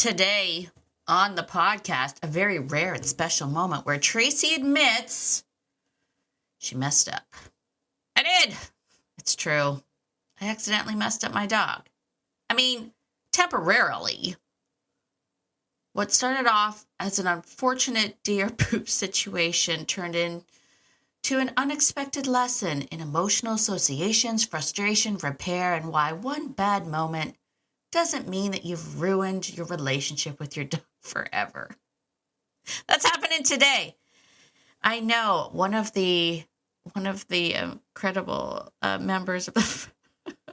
Today on the podcast, a very rare and special moment where Tracy admits she messed up. I did. It's true. I accidentally messed up my dog. I mean, temporarily. What started off as an unfortunate deer poop situation turned into an unexpected lesson in emotional associations, frustration, repair, and why one bad moment doesn't mean that you've ruined your relationship with your dog forever. That's happening today. I know one of the incredible members of the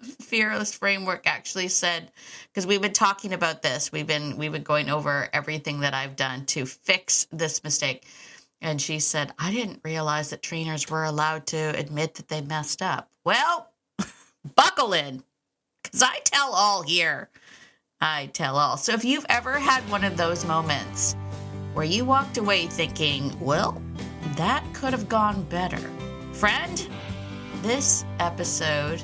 Fearless Framework actually said, because we've been talking about this, we've been going over everything that I've done to fix this mistake, and she said, I didn't realize that trainers were allowed to admit that they messed up. Well, buckle in, because I tell all here. I tell all. So if you've ever had one of those moments where you walked away thinking, well, that could have gone better, friend, this episode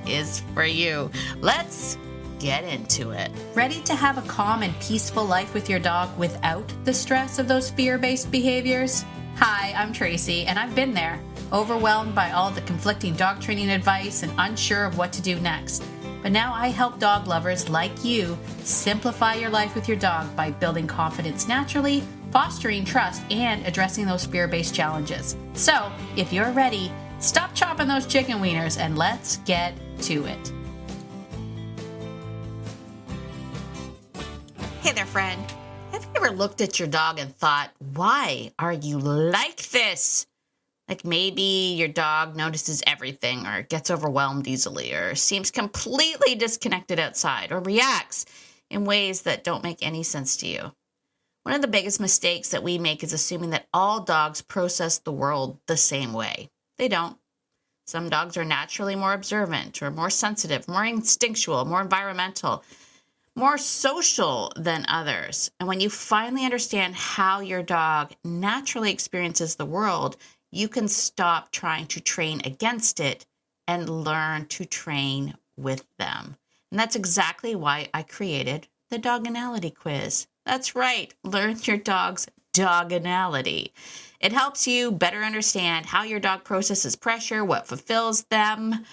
is for you. Let's get into it. Ready to have a calm and peaceful life with your dog without the stress of those fear-based behaviors? Hi, I'm Tracy, and I've been there, overwhelmed by all the conflicting dog training advice and unsure of what to do next. But now I help dog lovers like you simplify your life with your dog by building confidence naturally, fostering trust, and addressing those fear-based challenges. So, if you're ready, stop chopping those chicken wieners and let's get to it. Hey there, friend. Have you ever looked at your dog and thought, why are you like this? Like maybe your dog notices everything or gets overwhelmed easily or seems completely disconnected outside or reacts in ways that don't make any sense to you. One of the biggest mistakes that we make is assuming that all dogs process the world the same way. They don't. Some dogs are naturally more observant or more sensitive, more instinctual, more environmental, more social than others. And when you finally understand how your dog naturally experiences the world, you can stop trying to train against it and learn to train with them. And that's exactly why I created the Doganality Quiz. That's right, learn your dog's Doganality. It helps you better understand how your dog processes pressure, what fulfills them,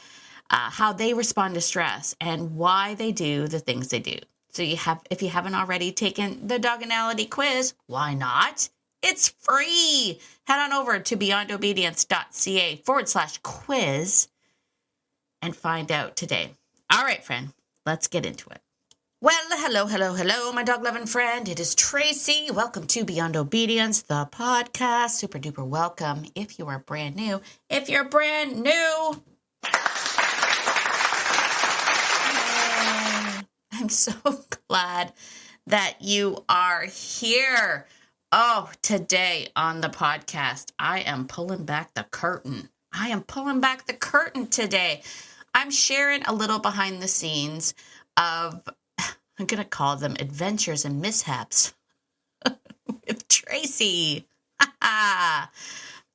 how they respond to stress, and why they do the things they do. So if you haven't already taken the Doganality Quiz, why not? It's free. Head on over to beyondobedience.ca/quiz and find out today. All right, friend, let's get into it. Well, hello, my dog-loving friend. It is Tracy. Welcome to Beyond Obedience, the podcast. Super duper welcome if you are brand new. If you're brand new, I'm so glad that you are here. Oh, today on the podcast, I am pulling back the curtain. Today. I'm sharing a little behind the scenes of, I'm going to call them adventures and mishaps with Tracy. And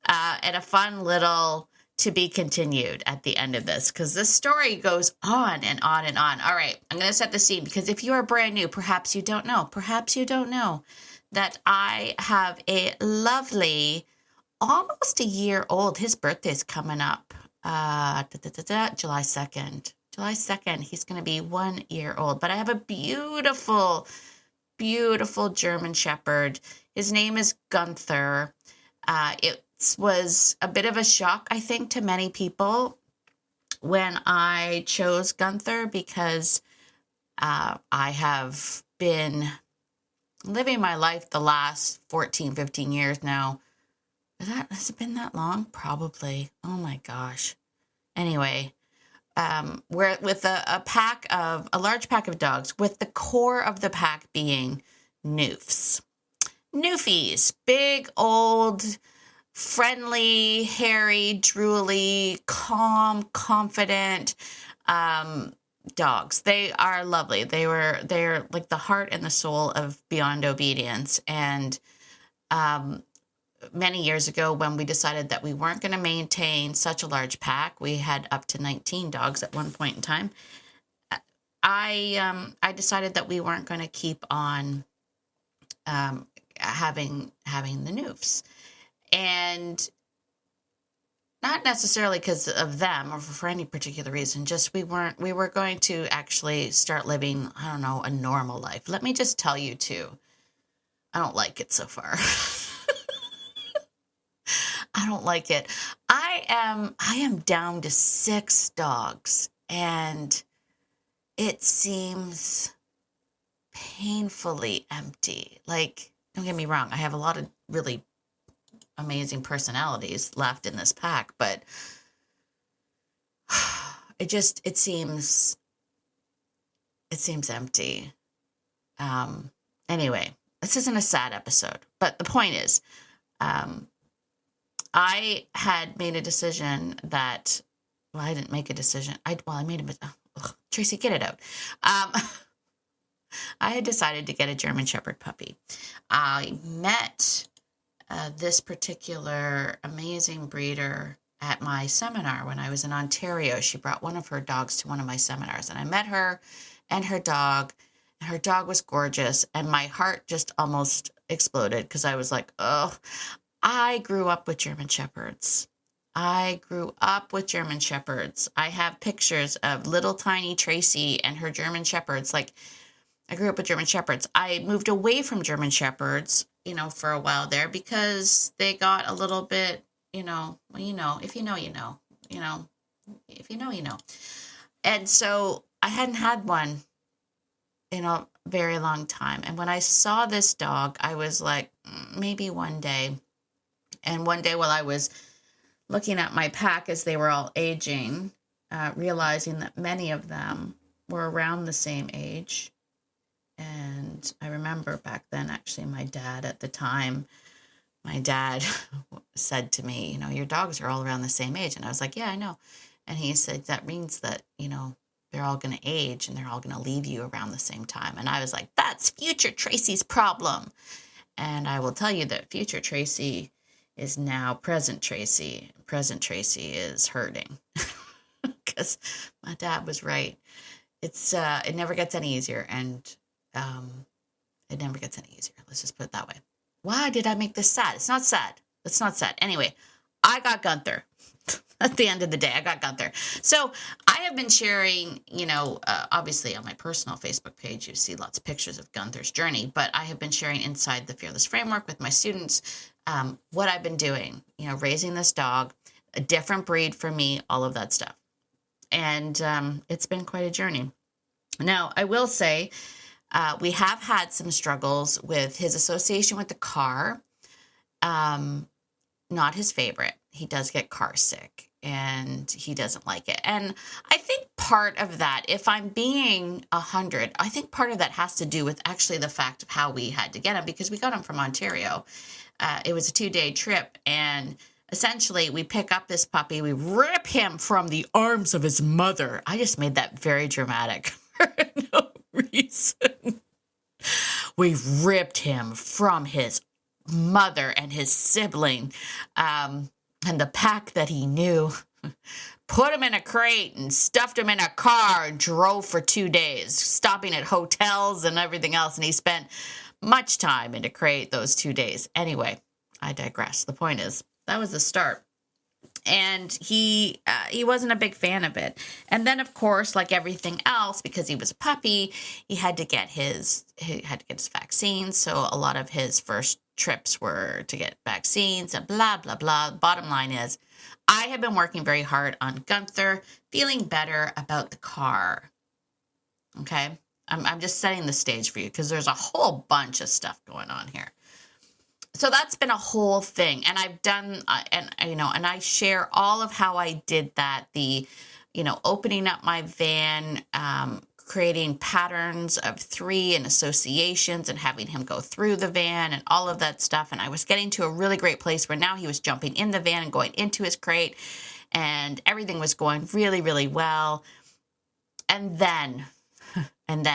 a fun little to be continued at the end of this, because this story goes on and on and on. All right, I'm going to set the scene, because if you are brand new, perhaps you don't know that I have a lovely, almost a year old. His birthday's coming up, July 2nd. July 2nd, he's going to be 1 year old. But I have a beautiful, beautiful German Shepherd. His name is Gunther. It was a bit of a shock, I think, to many people when I chose Gunther, because I have been living my life the last 14, 15 years now. Has it been that long? Probably. Oh my gosh. Anyway, we're with a large pack of dogs, with the core of the pack being Newfies, big, old, friendly, hairy, drooly, calm, confident, dogs. They are lovely. They're like the heart and the soul of Beyond Obedience. And many years ago, when we decided that we weren't going to maintain such a large pack, we had up to 19 dogs at one point in time. I decided that we weren't going to keep on having the Noofs, and not necessarily because of them or for any particular reason. Just we were going to actually start living, I don't know, a normal life. Let me just tell you too, I don't like it so far. I don't like it. I am down to 6 dogs, and it seems painfully empty. Like, don't get me wrong, I have a lot of really amazing personalities left in this pack, but it seems empty. Anyway, this isn't a sad episode, but the point is, I had made a decision that, well, I didn't make a decision. I made a, Tracy, get it out. I had decided to get a German Shepherd puppy. I met this particular amazing breeder at my seminar when I was in Ontario. She brought one of her dogs to one of my seminars, and I met her and her dog. And her dog was gorgeous, and my heart just almost exploded because I was like, oh, I grew up with German Shepherds. I have pictures of little tiny Tracy and her German Shepherds. Like, I grew up with German Shepherds. I moved away from German Shepherds, for a while there because they got a little bit, if you know, if you know, if you know, you know. And so I hadn't had one in a very long time. And when I saw this dog, I was like, maybe one day. And one day while I was looking at my pack as they were all aging, realizing that many of them were around the same age. And I remember back then, actually, my dad said to me, your dogs are all around the same age. And I was like, yeah, I know. And he said, that means that, they're all going to age and they're all going to leave you around the same time. And I was like, that's future Tracy's problem. And I will tell you that future Tracy is now present Tracy. Present Tracy is hurting because my dad was right. It never gets any easier, and it never gets any easier. Let's just put it that way. Why did I make this sad? It's not sad. Anyway, I got Gunther. At the end of the day, I got Gunther. So I have been sharing, obviously on my personal Facebook page, you see lots of pictures of Gunther's journey, but I have been sharing inside the Fearless Framework with my students what I've been doing, raising this dog, a different breed for me, all of that stuff. And it's been quite a journey. Now, I will say we have had some struggles with his association with the car. Not his favorite. He does get car sick and he doesn't like it. And I think part of that, if I'm being 100, I think part of that has to do with actually the fact of how we had to get him, because we got him from Ontario. It was a 2-day trip, and essentially we pick up this puppy, we rip him from the arms of his mother. I just made that very dramatic for no reason. We ripped him from his mother and his sibling, and the pack that he knew, put him in a crate and stuffed him in a car and drove for 2 days, stopping at hotels and everything else. And he spent much time in a crate those 2 days. Anyway, I digress. The point is, that was the start. And he wasn't a big fan of it. And then, of course, like everything else, because he was a puppy, he had to get his vaccines. So a lot of his first trips were to get vaccines and blah, blah, blah. Bottom line is, I have been working very hard on Gunther, feeling better about the car. Okay? I'm just setting the stage for you because there's a whole bunch of stuff going on here. So that's been a whole thing. And I've done, and I share all of how I did that. The, opening up my van, creating patterns of 3 and associations and having him go through the van and all of that stuff. And I was getting to a really great place where now he was jumping in the van and going into his crate and everything was going really, really well. And then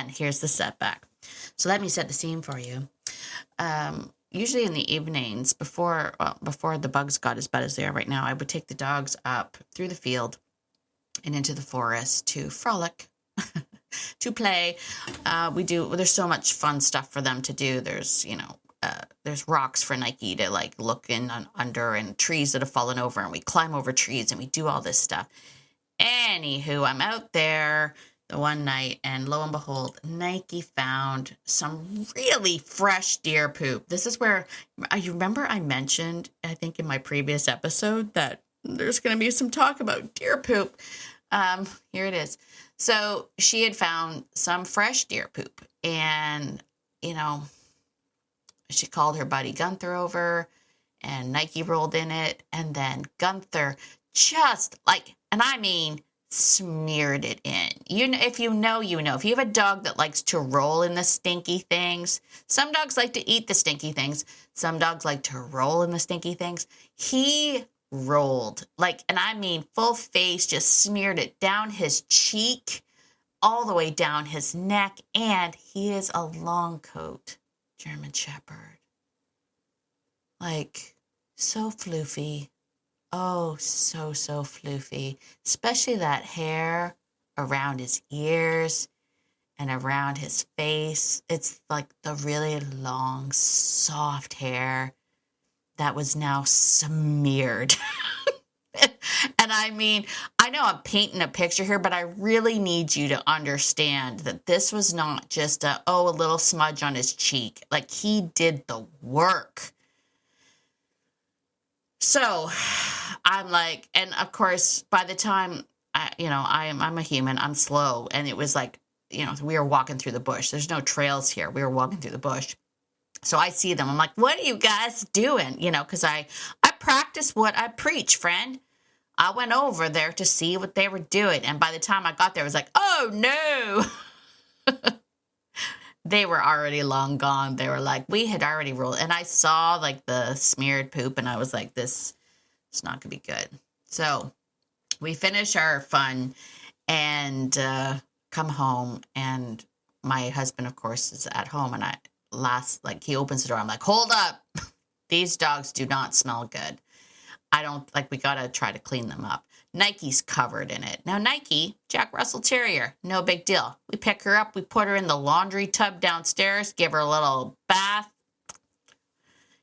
here's the setback. So let me set the scene for you. Usually in the evenings, before the bugs got as bad as they are right now, I would take the dogs up through the field and into the forest to frolic. to play. There's so much fun stuff for them to do. There's rocks for Nike to like look in under, and trees that have fallen over, and we climb over trees and we do all this stuff. Anywho, I'm out there the one night, and lo and behold, Nike found some really fresh deer poop. This is where, you remember I mentioned, I think in my previous episode, that there's going to be some talk about deer poop. Here it is. So she had found some fresh deer poop, and, she called her buddy Gunther over, and Nike rolled in it, and then Gunther just like, and I mean, smeared it in. If you know, if you have a dog that likes to roll in the stinky things, some dogs like to eat the stinky things. Some dogs like to roll in the stinky things. He rolled and I mean, full face, just smeared it down his cheek, all the way down his neck. And he is a long coat German Shepherd. So floofy. Oh, so floofy, especially that hair around his ears and around his face. It's like the really long, soft hair that was now smeared. And I mean, I know I'm painting a picture here, but I really need you to understand that this was not just a little smudge on his cheek. Like, he did the work. So I'm like, and of course, by the time I'm a human, I'm slow. And it was like, we were walking through the bush. There's no trails here. We were walking through the bush. So I see them. I'm like, what are you guys doing? Because I practice what I preach, friend. I went over there to see what they were doing. And by the time I got there, I was like, oh no. They were already long gone. They were like, we had already rolled. And I saw like the smeared poop, and I was like, this is not going to be good. So we finish our fun and come home. And my husband, of course, is at home. And he opens the door. I'm like, hold up. These dogs do not smell good. We got to try to clean them up. Nike's covered in it. Now, Nike, Jack Russell Terrier, no big deal. We pick her up, we put her in the laundry tub downstairs, give her a little bath.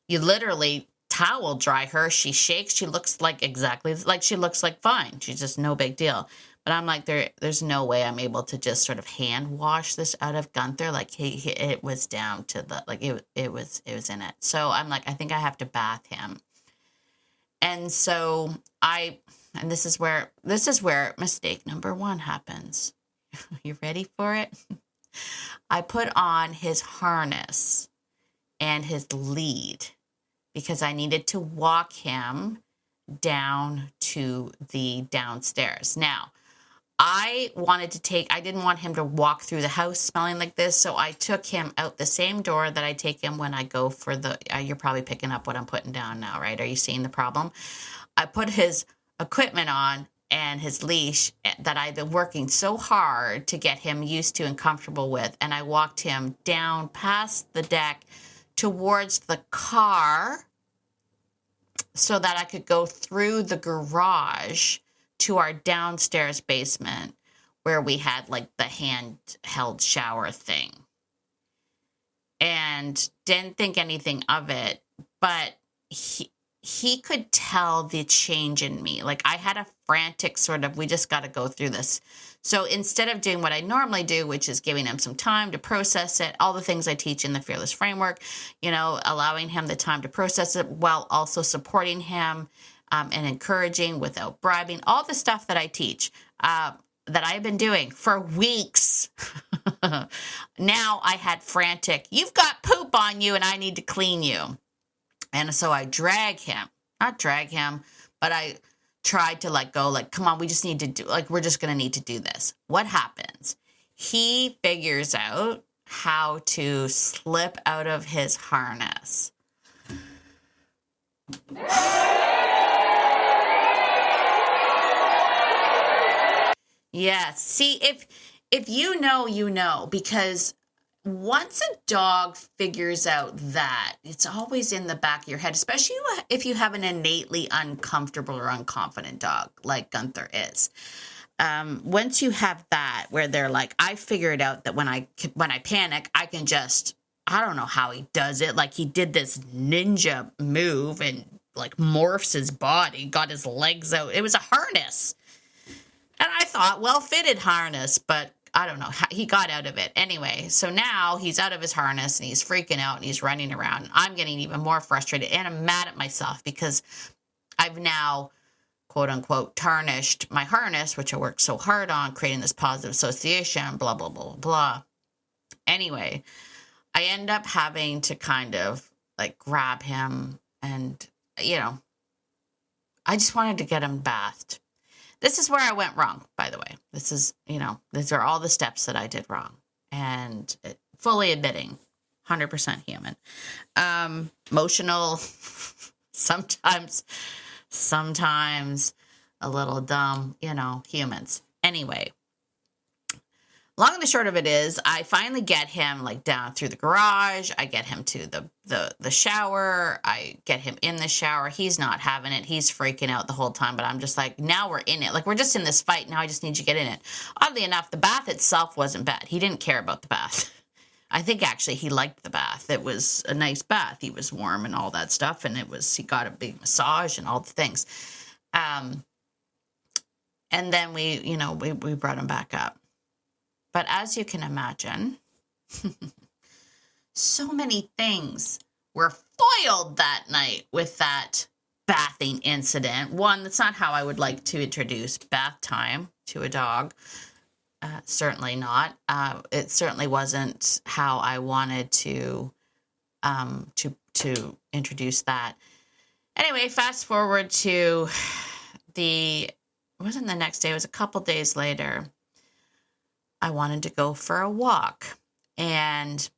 You literally towel dry her. She shakes. She looks like exactly like she looks like fine. She's just no big deal. But I'm like, there's no way I'm able to just sort of hand wash this out of Gunther. Like it was down to the, like it was in it. So I'm like, I think I have to bath him. And so and this is where mistake number 1 happens. You ready for it? I put on his harness and his lead because I needed to walk him down to the downstairs. Now, I didn't want him to walk through the house smelling like this, so I took him out the same door that I take him when I go for you're probably picking up what I'm putting down now, right? Are you seeing the problem? I put his equipment on and his leash that I've been working so hard to get him used to and comfortable with, and I walked him down past the deck towards the car so that I could go through the garage to our downstairs basement where we had like the handheld shower thing. And didn't think anything of it, but he could tell the change in me. Like, I had a frantic sort of, we just got to go through this. So instead of doing what I normally do, which is giving him some time to process it, all the things I teach in the Fearless Framework, allowing him the time to process it while also supporting him and encouraging without bribing, all the stuff that I teach that I've been doing for weeks. Now I had frantic, you've got poop on you and I need to clean you. And so I not drag him, but I tried to go, come on, we just need to do, we're just going to need to do this. What happens? He figures out how to slip out of his harness. Yes. See, if you know, because once a dog figures out that, it's always in the back of your head, especially if you have an innately uncomfortable or unconfident dog like Gunther is. once you have that, where they're like, I figured out that when I panic, I can just, I don't know how he does it. Like he did this ninja move and like morphs his body, got his legs out. It was a harness. And I thought, well-fitted harness, but I don't know. He got out of it. Anyway, so now he's out of his harness and he's freaking out and he's running around. I'm getting even more frustrated and I'm mad at myself because I've now, quote unquote, tarnished my harness, which I worked so hard on, creating this positive association, blah, blah, blah, blah. Anyway, I end up having to kind of like grab him and, you know, I just wanted to get him bathed. This is where I went wrong, by the way. This is, you know, these are all the steps that I did wrong. And fully admitting, 100% human. Emotional, sometimes a little dumb, you know, humans. Anyway, long and the short of it is I finally get him like down through the garage. I get him to the shower. I get him in the shower. He's not having it. He's freaking out the whole time, but I'm just like, now we're in it. Like we're just in this fight. Now I just need you to get in it. Oddly enough, the bath itself wasn't bad. He didn't care about the bath. I think actually he liked the bath. It was a nice bath. He was warm and all that stuff. And he got a big massage and all the things. And then we brought him back up. But as you can imagine, so many things were foiled that night with that bathing incident. One, that's not how I would like to introduce bath time to a dog. Certainly not. It certainly wasn't how I wanted to introduce that. Anyway, fast forward to it wasn't the next day. It was a couple days later. I wanted to go for a walk, and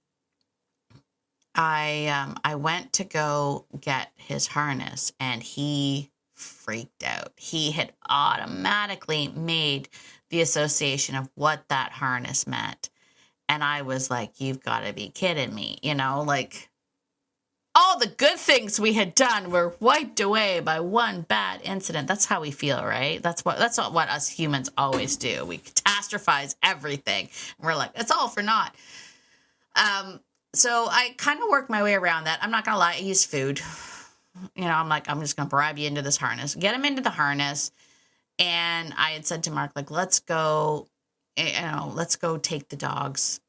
I went to go get his harness, and he freaked out. He had automatically made the association of what that harness meant, and I was like, "You've got to be kidding me!" You know, like all the good things we had done were wiped away by one bad incident. That's how we feel, right? That's what us humans always do. We catastrophize everything. We're like, it's all for naught. So I kind of worked my way around that. I'm not going to lie. I used food. You know, I'm like, I'm just going to bribe you into this harness. Get him into the harness. And I had said to Mark, like, let's go take the dogs,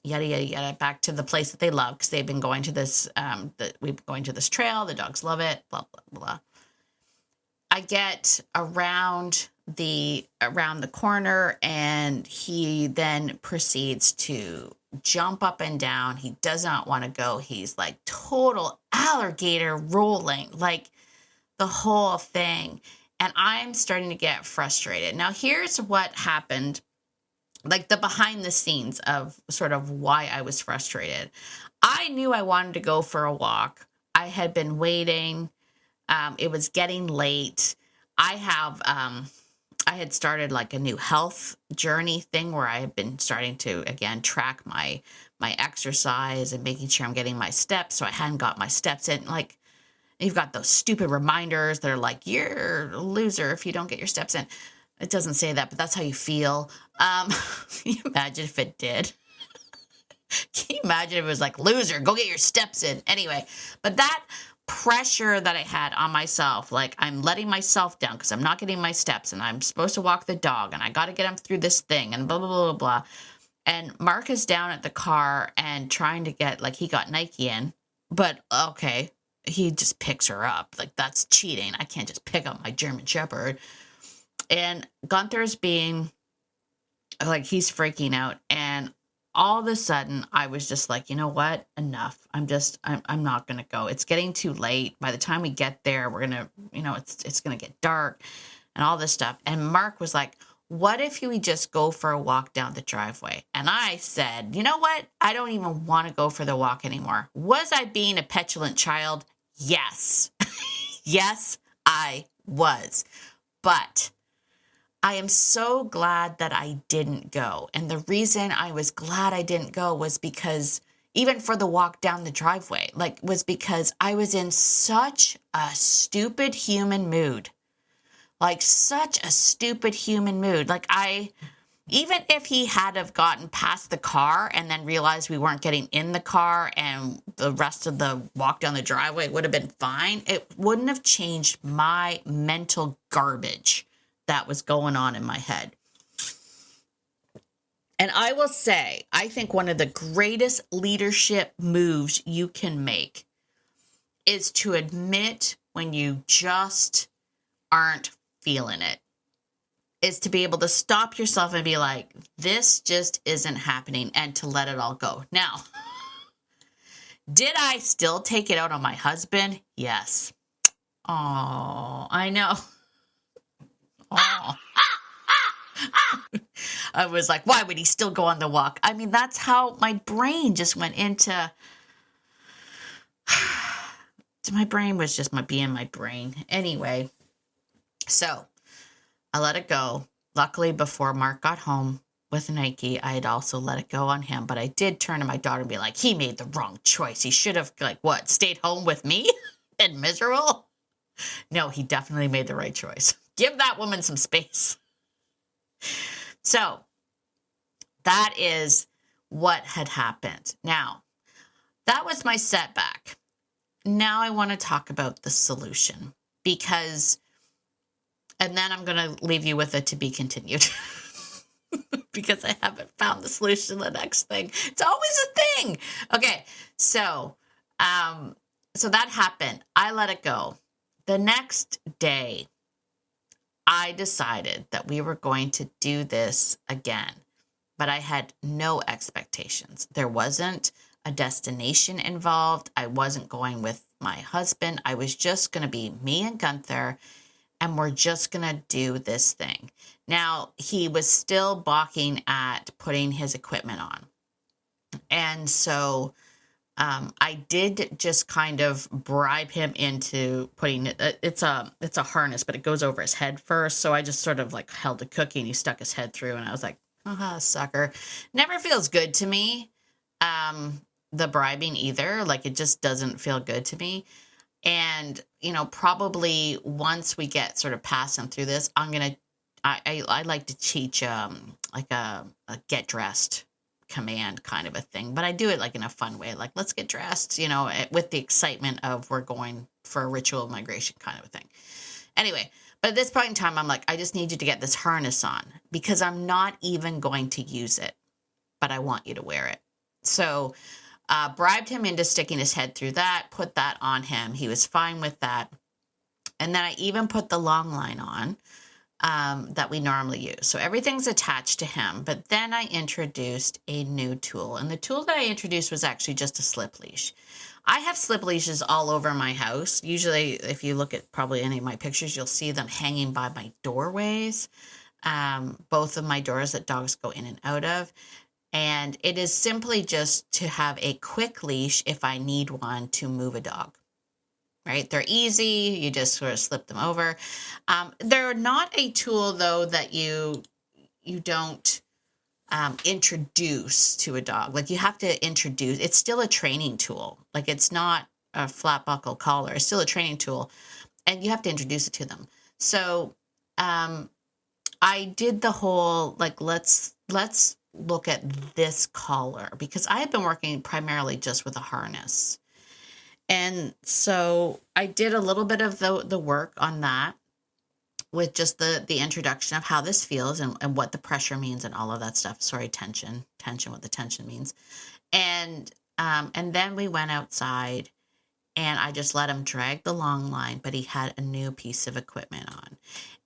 yada, yada, yada, back to the place that they love because they've been going to this, we've been going to this trail. The dogs love it, blah, blah, blah. I get around the corner and he then proceeds to jump up and down. He does not want to go. He's like total alligator rolling, like the whole thing. And I'm starting to get frustrated. Now, here's what happened, like the behind the scenes of sort of why I was frustrated. I knew I wanted to go for a walk. I had been waiting. It was getting late. I had started like a new health journey thing where I had been starting to, again, track my exercise and making sure I'm getting my steps. So I hadn't got my steps in. Like, you've got those stupid reminders that are like, you're a loser if you don't get your steps in. It doesn't say that, but that's how you feel. Can you imagine if it did? Can you imagine if it was like, loser, go get your steps in? Anyway, but that pressure that I had on myself, like I'm letting myself down because I'm not getting my steps and I'm supposed to walk the dog and I got to get him through this thing and blah, blah, blah, blah, blah. And Mark is down at the car and trying to get, like, he got Nike in, but okay, he just picks her up. Like, that's cheating. I can't just pick up my German Shepherd. And Gunther's being, like, he's freaking out. And all of a sudden, I was just like, you know what? Enough. I'm not going to go. It's getting too late. By the time we get there, we're going to, it's going to get dark and all this stuff. And Mark was like, what if we just go for a walk down the driveway? And I said, you know what? I don't even want to go for the walk anymore. Was I being a petulant child? Yes. Yes, I was. But I am so glad that I didn't go. And the reason I was glad I didn't go was because even for the walk down the driveway, was because I was in such a stupid human mood. Like, such a stupid human mood. Like, even if he had have gotten past the car and then realized we weren't getting in the car and the rest of the walk down the driveway would have been fine, it wouldn't have changed my mental garbage that was going on in my head. And I will say, I think one of the greatest leadership moves you can make is to admit when you just aren't feeling it. Is to be able to stop yourself and be like, this just isn't happening, and to let it all go. Now, did I still take it out on my husband? Yes. Oh, I know. Oh. I was like, why would he still go on the walk? I mean, that's how my brain just went into... my brain was just being my brain. Anyway, so I let it go. Luckily, before Mark got home with Nike, I had also let it go on him. But I did turn to my daughter and be like, he made the wrong choice. He should have, stayed home with me and miserable? No, he definitely made the right choice. Give that woman some space. So that is what had happened. Now, that was my setback. Now I want to talk about the solution and then I'm going to leave you with a to be continued because I haven't found the solution to the next thing. It's always a thing. Okay. So that happened. I let it go. The next day, I decided that we were going to do this again, but I had no expectations. There wasn't a destination involved. I wasn't going with my husband. I was just going to be me and Gunther, and we're just going to do this thing. Now, he was still balking at putting his equipment on. And so I did just kind of bribe him into putting it. It's a harness, but it goes over his head first. So I just sort of like held the cookie and he stuck his head through, and I was like, sucker. Never feels good to me. The bribing either. Like, it just doesn't feel good to me. And, probably once we get sort of past him through this, I like to teach like a get dressed command kind of a thing, but I do it like in a fun way, like, let's get dressed, with the excitement of we're going for a ritual migration kind of a thing. Anyway, but at this point in time, I'm like, I just need you to get this harness on because I'm not even going to use it, but I want you to wear it. So bribed him into sticking his head through that, put that on him. He was fine with that. And then I even put the long line on that we normally use. So everything's attached to him. But then I introduced a new tool. And the tool that I introduced was actually just a slip leash. I have slip leashes all over my house. Usually, if you look at probably any of my pictures, you'll see them hanging by my doorways. Both of my doors that dogs go in and out of. And it is simply just to have a quick leash if I need one to move a dog, right? They're easy. You just sort of slip them over. They're not a tool, though, that you don't introduce to a dog. Like, you have to introduce. It's still a training tool. Like, it's not a flat buckle collar. It's still a training tool, and you have to introduce it to them. So I did the whole, like, let's look at this collar, because I have been working primarily just with a harness. And so I did a little bit of the work on that with just the introduction of how this feels and what the pressure means and all of that stuff. Sorry, tension, what the tension means. And then we went outside and I just let him drag the long line, but he had a new piece of equipment on.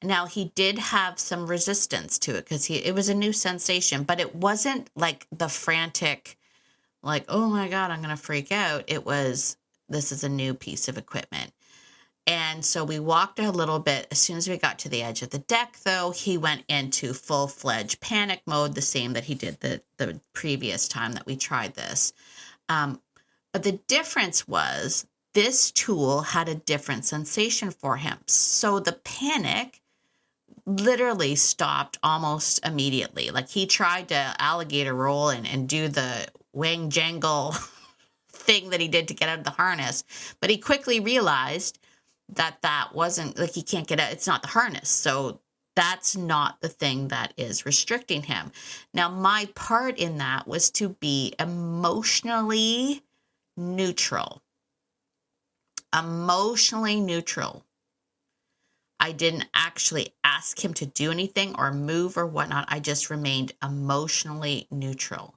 Now, he did have some resistance to it because it was a new sensation, but it wasn't like the frantic, like, oh my God, I'm going to freak out. It was, this is a new piece of equipment. And so we walked a little bit. As soon as we got to the edge of the deck, though, he went into full-fledged panic mode, the same that he did the previous time that we tried this. But the difference was this tool had a different sensation for him. So the panic literally stopped almost immediately. Like, he tried to alligator roll and do the wang jangle thing that he did to get out of the harness, but he quickly realized that wasn't like he can't get out. It's not the harness. So that's not the thing that is restricting him. Now, my part in that was to be emotionally neutral. Emotionally neutral. I didn't actually ask him to do anything or move or whatnot. I just remained emotionally neutral.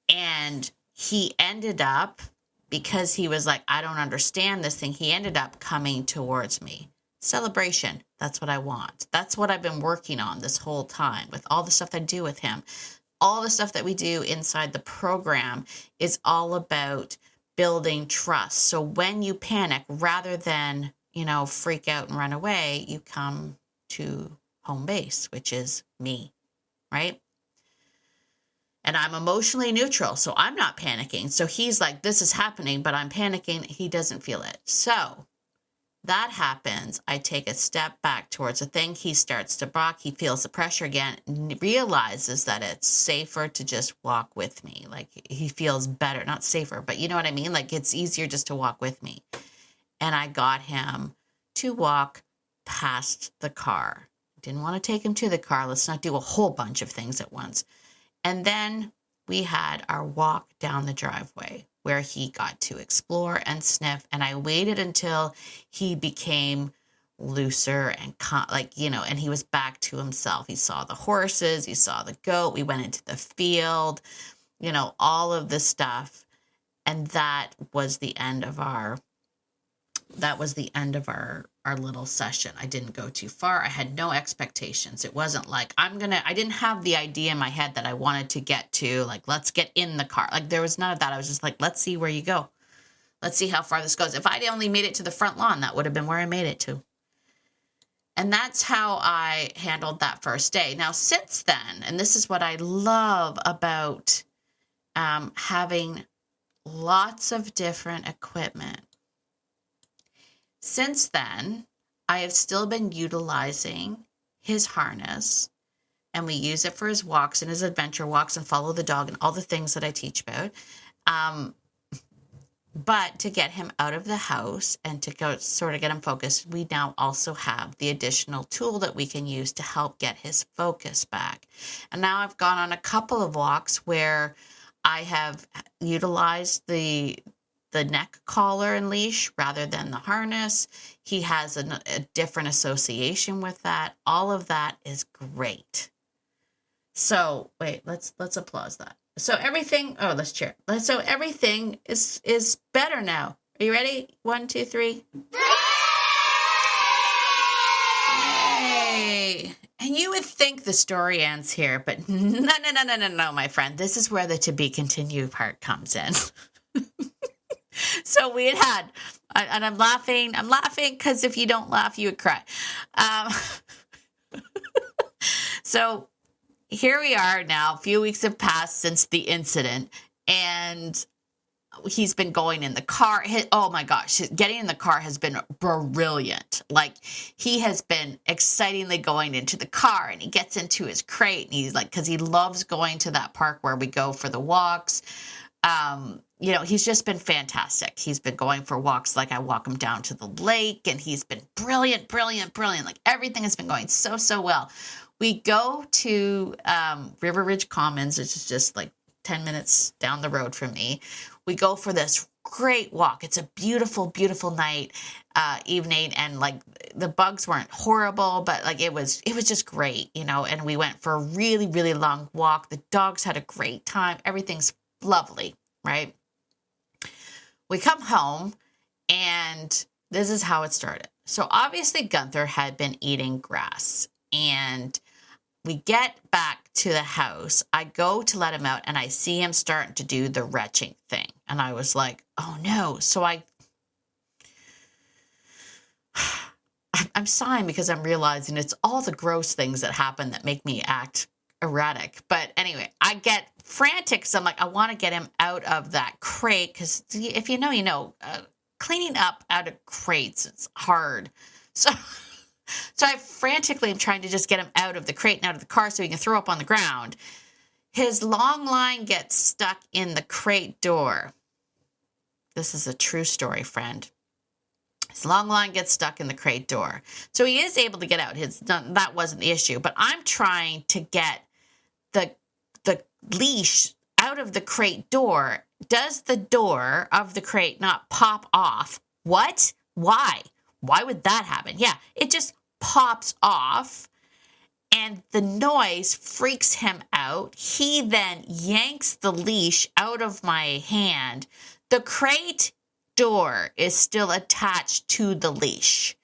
And he ended up, because he was like, I don't understand this thing, he ended up coming towards me. Celebration. That's what I want. That's what I've been working on this whole time with all the stuff I do with him. All the stuff that we do inside the program is all about building trust. So when you panic, rather than, freak out and run away, you come to home base, which is me, right? And I'm emotionally neutral, so I'm not panicking. So he's like, this is happening, but I'm panicking. He doesn't feel it. So that happens. I take a step back towards the thing. He starts to balk. He feels the pressure again, realizes that it's safer to just walk with me. Like he feels better, not safer, but you know what I mean? Like it's easier just to walk with me. And I got him to walk past the car. Didn't want to take him to the car. Let's not do a whole bunch of things at once. And then we had our walk down the driveway where he got to explore and sniff. And I waited until he became looser and and he was back to himself. He saw the horses, he saw the goat. We went into the field, all of this stuff. And that was the end of our little session. I didn't go too far. I had no expectations. It wasn't like I didn't have the idea in my head that I wanted to get to, like, let's get in the car. Like there was none of that. I was just like, let's see where you go. Let's see how far this goes. If I'd only made it to the front lawn, that would have been where I made it to. And that's how I handled that first day. Now, since then, and this is what I love about having lots of different equipment. Since then, I have still been utilizing his harness, and we use it for his walks and his adventure walks and follow the dog and all the things that I teach about. But to get him out of the house and to go sort of get him focused, we now also have the additional tool that we can use to help get his focus back. And now I've gone on a couple of walks where I have utilized the neck collar and leash rather than the harness. He has a different association with that. All of that is great. So wait, let's applause that. So everything, let's cheer. So everything is better now. Are you ready? 1, 2, 3. Yay. And you would think the story ends here, but no, my friend. This is where the to be continued part comes in. So we had, and I'm laughing because if you don't laugh, you would cry. So here we are now. A few weeks have passed since the incident, and he's been going in the car. Oh my gosh, getting in the car has been brilliant. Like he has been excitingly going into the car, and he gets into his crate, and he's like, because he loves going to that park where we go for the walks. He's just been fantastic. He's been going for walks. Like I walk him down to the lake, and he's been brilliant. Like everything has been going so well. We go to River Ridge Commons, which is just like 10 minutes down the road from me. We go for this great walk. It's a beautiful night, evening, and like the bugs weren't horrible, but like it was just great, and we went for a really long walk. The dogs had a great time. Everything's lovely, right? We come home, and this is how it started. So obviously Gunther had been eating grass, and we get back to the house. I go to let him out, and I see him starting to do the retching thing. And I was like, oh no. So I'm sighing because I'm realizing it's all the gross things that happen that make me act erratic. But anyway, I get frantic. So I'm like, I want to get him out of that crate. Because if you know, cleaning up out of crates, it's hard. So I frantically am trying to just get him out of the crate and out of the car so he can throw up on the ground. His long line gets stuck in the crate door. This is a true story, friend. His long line gets stuck in the crate door. So he is able to get out. That wasn't the issue. But I'm trying to get the leash out of the crate door. Does the door of the crate not pop off? What? Why? Why would that happen? Yeah, it just pops off. And the noise freaks him out. He then yanks the leash out of my hand. The crate door is still attached to the leash.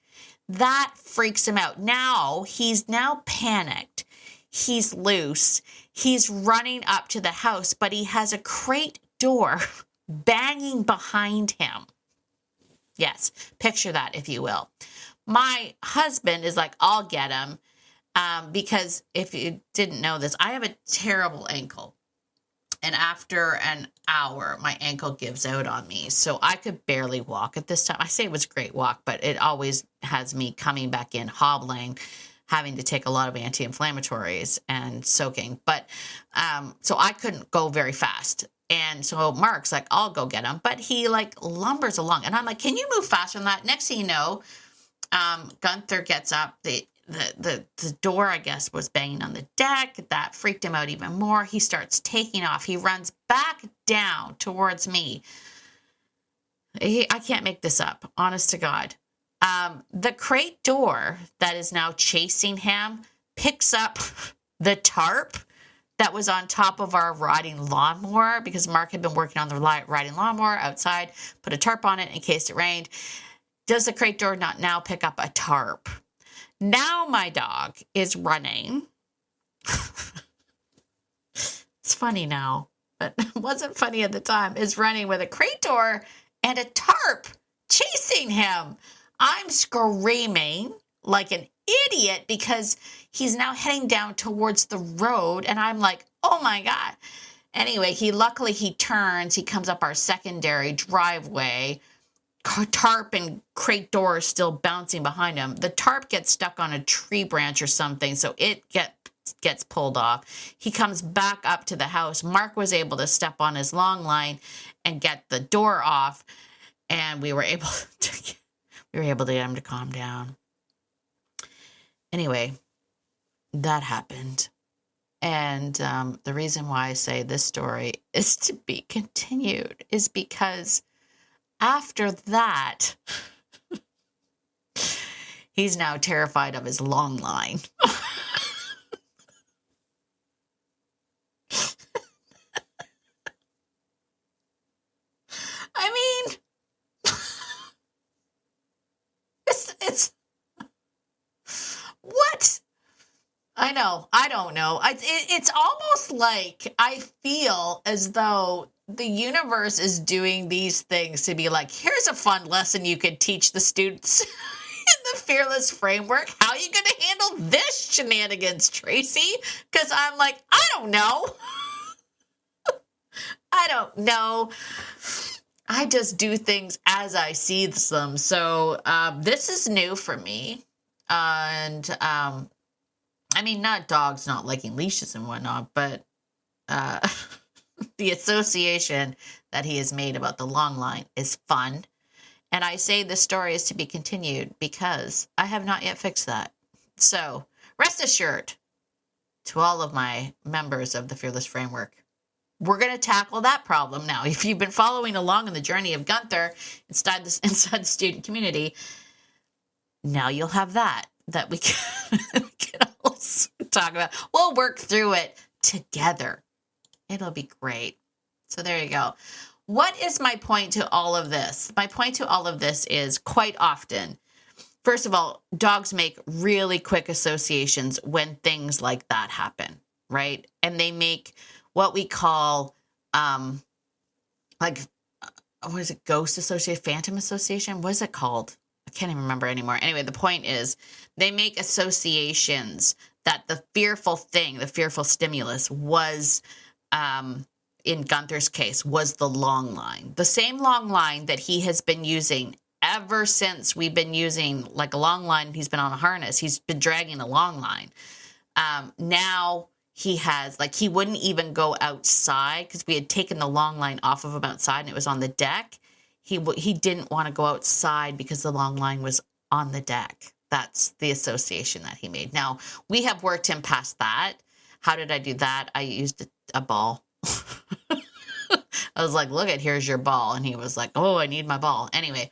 That freaks him out. He's now panicked. He's loose. He's running up to the house, but he has a crate door banging behind him. Yes, picture that, if you will. My husband is like, I'll get him. Because if you didn't know this, I have a terrible ankle. And after an hour, my ankle gives out on me. So I could barely walk at this time. I say it was a great walk, but it always has me coming back in, hobbling, having to take a lot of anti-inflammatories and soaking. But so I couldn't go very fast. And so Mark's like, I'll go get him. But he like lumbers along. And I'm like, can you move faster than that? Next thing you know, Gunther gets up. The door, I guess, was banging on the deck. That freaked him out even more. He starts taking off. He runs back down towards me. I can't make this up, honest to God. The crate door that is now chasing him picks up the tarp that was on top of our riding lawnmower, because Mark had been working on the riding lawnmower outside, put a tarp on it in case it rained. Does the crate door not now pick up a tarp? Now my dog is running. It's funny now, but it wasn't funny at the time. Is running with a crate door and a tarp chasing him. I'm screaming like an idiot because he's now heading down towards the road. And I'm like, oh my God. Anyway, luckily he turns. He comes up our secondary driveway. Tarp and crate door is still bouncing behind him. The tarp gets stuck on a tree branch or something, so it gets pulled off. He comes back up to the house. Mark was able to step on his long line and get the door off, and we were able to get him to calm down. Anyway, that happened. And the reason why I say this story is to be continued is because after that, he's now terrified of his long line. I mean, it's what? I know. I don't know. It's almost like I feel as though the universe is doing these things to be like, here's a fun lesson you could teach the students in the Fearless Framework. How are you going to handle this shenanigans, Tracy? Because I'm like, I don't know. I don't know. I just do things as I see them. So this is new for me. And I mean, not dogs not liking leashes and whatnot, but the association that he has made about the long line is fun. And I say this story is to be continued because I have not yet fixed that. So rest assured, to all of my members of the Fearless Framework, we're going to tackle that problem now. If you've been following along on the journey of Gunther inside the student community, now you'll have that we can also talk about. We'll work through it together. It'll be great. So there you go. What is my point to all of this? My point to all of this is quite often, first of all, dogs make really quick associations when things like that happen, right? And they make what we call, what is it? Ghost association, phantom association? What is it called? I can't even remember anymore. Anyway, the point is they make associations that the fearful thing, the fearful stimulus was, in Gunther's case, was the long line. The same long line that he has been using ever since we've been using like a long line. He's been on a harness. He's been dragging a long line. Now he has, like, he wouldn't even go outside because we had taken the long line off of him outside and it was on the deck. he didn't want to go outside because the long line was on the deck. That's the association that he made. Now, we have worked him past that. How did I do that? I used a ball. I was like, look, here's your ball. And he was like, oh, I need my ball. Anyway,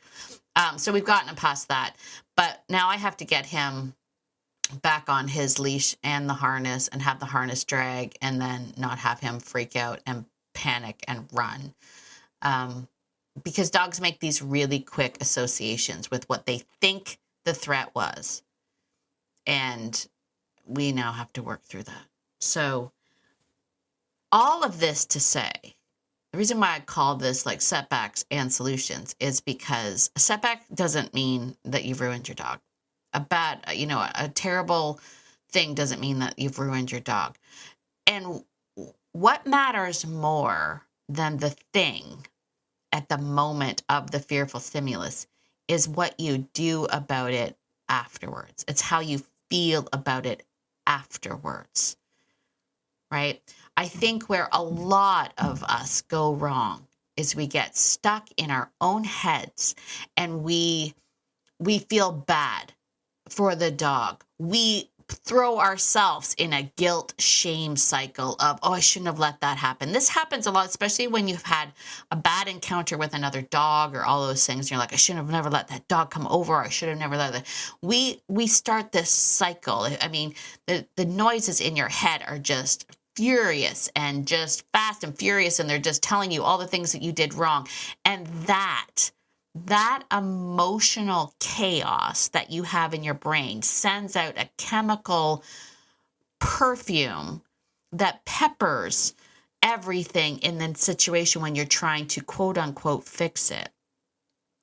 so we've gotten him past that. But now I have to get him back on his leash and the harness and have the harness drag and then not have him freak out and panic and run. Because dogs make these really quick associations with what they think the threat was. And we now have to work through that. So all of this to say, the reason why I call this like setbacks and solutions is because a setback doesn't mean that you've ruined your dog. A terrible thing doesn't mean that you've ruined your dog. And what matters more than the thing at the moment of the fearful stimulus is what you do about it afterwards. It's how you feel about it afterwards, right? I think where a lot of us go wrong is we get stuck in our own heads and we feel bad for the dog. We throw ourselves in a guilt shame cycle of, oh, I shouldn't have let that happen. This happens a lot, especially when you've had a bad encounter with another dog or all those things. You're like, I shouldn't have never let that dog come over. I should have never let that. We start this cycle. I mean, the noises in your head are just furious and just fast and furious, and they're just telling you all the things that you did wrong. And that emotional chaos that you have in your brain sends out a chemical perfume that peppers everything in the situation when you're trying to quote unquote fix it.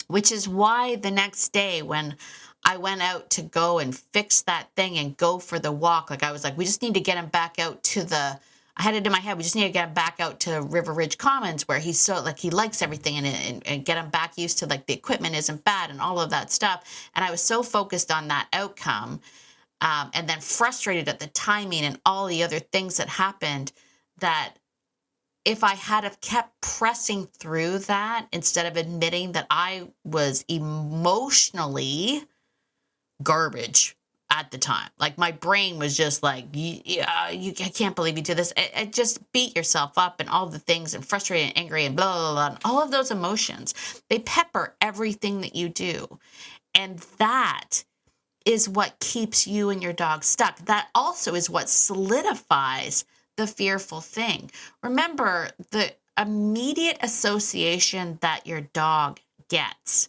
Which is why the next day when I went out to go and fix that thing and go for the walk, like I was like, we just need to get him back out to I had it in my head, we just need to get him back out to River Ridge Commons where he's so, like, he likes everything and get him back used to, like, the equipment isn't bad and all of that stuff. And I was so focused on that outcome and then frustrated at the timing and all the other things that happened that if I had have kept pressing through that instead of admitting that I was emotionally garbage at the time, like my brain was just like, I can't believe you did this. It just beat yourself up and all the things and frustrated and angry and blah, blah, blah, and all of those emotions, they pepper everything that you do. And that is what keeps you and your dog stuck. That also is what solidifies the fearful thing. Remember, the immediate association that your dog gets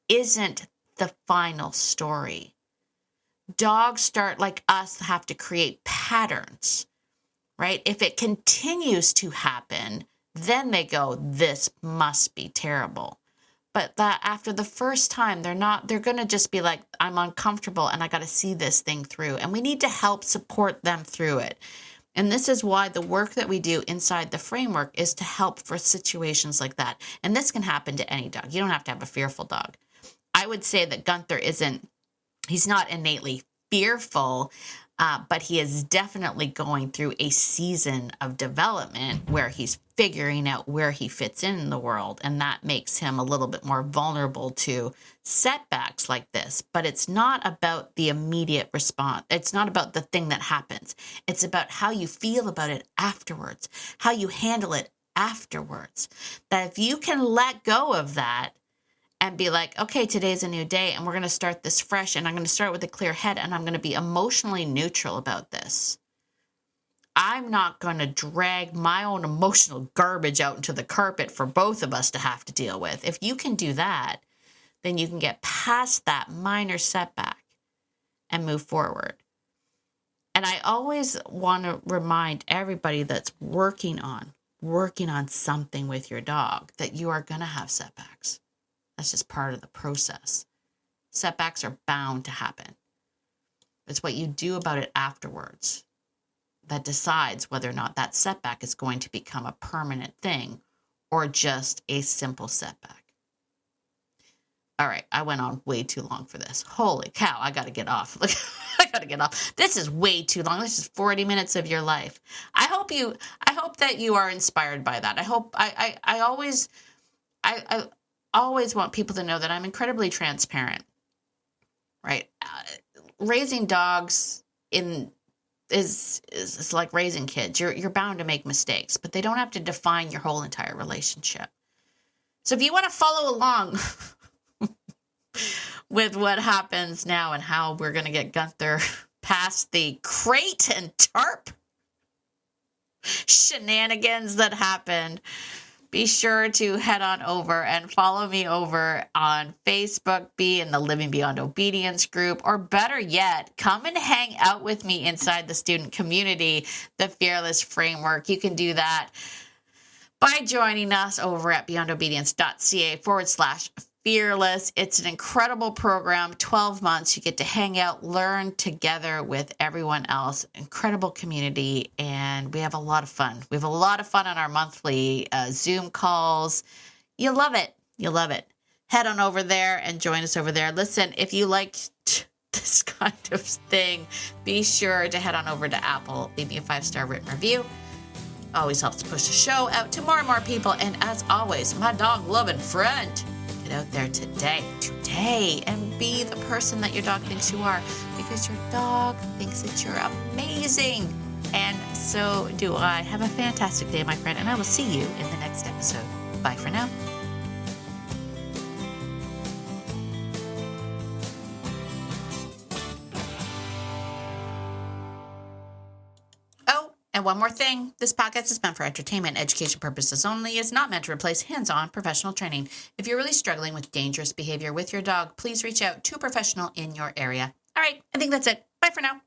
isn't the final story. Dogs start, like us, have to create patterns, right? If it continues to happen, then they go, this must be terrible. But that after the first time, they're going to just be like, I'm uncomfortable and I got to see this thing through. And we need to help support them through it. And this is why the work that we do inside the framework is to help for situations like that. And this can happen to any dog. You don't have to have a fearful dog. I would say that Gunther he's not innately fearful, but he is definitely going through a season of development where he's figuring out where he fits in the world. And that makes him a little bit more vulnerable to setbacks like this. But it's not about the immediate response. It's not about the thing that happens. It's about how you feel about it afterwards, how you handle it afterwards. That if you can let go of that, and be like, okay, today's a new day and we're going to start this fresh and I'm going to start with a clear head and I'm going to be emotionally neutral about this. I'm not going to drag my own emotional garbage out into the carpet for both of us to have to deal with. If you can do that, then you can get past that minor setback and move forward. And I always want to remind everybody that's working on something with your dog that you are going to have setbacks. That's just part of the process. Setbacks are bound to happen. It's what you do about it afterwards that decides whether or not that setback is going to become a permanent thing or just a simple setback. All right, I went on way too long for this. Holy cow, I got to get off. I got to get off. This is way too long. This is 40 minutes of your life. I hope that you are inspired by that. I hope I always want people to know that I'm incredibly transparent, right? Raising dogs is like raising kids. You're bound to make mistakes, but they don't have to define your whole entire relationship. So if you want to follow along with what happens now and how we're going to get Gunther past the crate and tarp shenanigans that happened, be sure to head on over and follow me over on Facebook, be in the Living Beyond Obedience group, or better yet, come and hang out with me inside the student community, the Fearless Framework. You can do that by joining us over at beyondobedience.ca/fearless. It's an incredible program, 12 months. You get to hang out, learn together with everyone else. Incredible community, and we have a lot of fun. We have a lot of fun on our monthly Zoom calls. You'll love it. You'll love it. Head on over there and join us over there. Listen, if you liked this kind of thing, be sure to head on over to Apple. Leave me a 5-star written review. Always helps push the show out to more and more people. And as always, my dog-loving friend, get out there today, and be the person that your dog thinks you are, because your dog thinks that you're amazing. And so do I. Have a fantastic day, my friend, and I will see you in the next episode. Bye for now. And one more thing, this podcast is meant for entertainment, education purposes only, is not meant to replace hands-on professional training. If you're really struggling with dangerous behavior with your dog, please reach out to a professional in your area. All right, I think that's it. Bye for now.